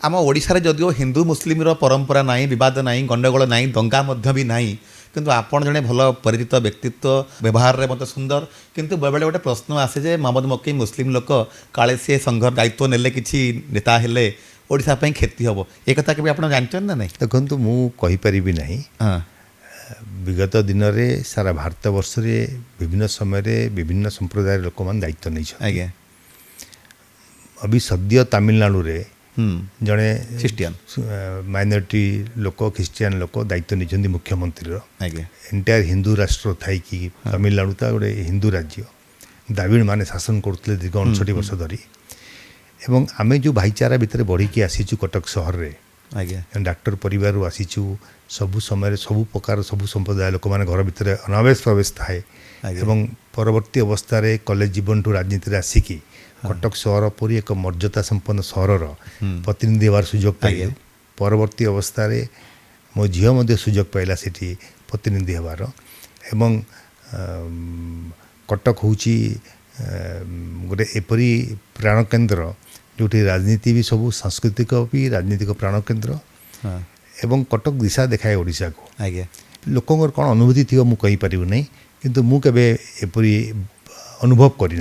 आम ओडिशारे जदिओ हिंदू मुस्लिम परंपरा ना बद ना गंडगोल ना दंगा भी ना किंतु आपण जड़े भल परिचित व्यक्तित्व व्यवहार में मत सुंदर किंतु बेले गोटे प्रश्न आसे जे मोहम्मद मक्की मुस्लिम लोक काले सी संघ दायित्व नेले किसी नेता हेले ओडिशा पई क्षति हम एक कथा के आप जानते ना नहीं देखो मु कहीपरि ना हाँ विगत दिन में सारा भारत वर्ष रे विभिन्न समय विभिन्न संप्रदाय लोक मैंने दायित्व नहीं आज्ञा अभी सद्य तमिलनाडु रे जड़े ख्रीस्टियन माइनॉरिटी लोक ख्रीस्टियन लोक दायित्व नहीं मुख्यमंत्री आज्ञा एंटायर हिंदू राष्ट्र थी कि तमिलनाडु तो गोटे हिंदू राज्य द्राविड़ माने शासन करते दीर्घ 59 वर्ष धरी एवं आमे जो भाईचारा भितर बढ़ी आसीचु कटक सहर रे आज्ञा डाक्टर परिवार आसीचु सबु समय सबु प्रकार सबु संप्रदाय लोक मैंने घर भितर अनावेश प्रवेश थाए एवं परवर्ती अवस्था रे कॉलेज जीवन टू राजनीति आसिकी कटक सहर परी एक मर्यादा संपन्न सहर प्रतिनिधि होवार सुजोग पाइले परवर्ती अवस्था रे मो झील मध्य सुजोग पाइला सेठी प्रतिनिधि होवार एवं कटक होची गोटे एपरी प्राण केन्द्र जोटी राजनीति भी सबू सांस्कृतिक भी राजनीतिक प्राण केन्द्र एवं कटक दिशा देखाए ओडिशा को आज्ञा लोकंर कौन अनुभूति थी मुझे कहीपर ना किंतु मुझे एपरी अनुभव करना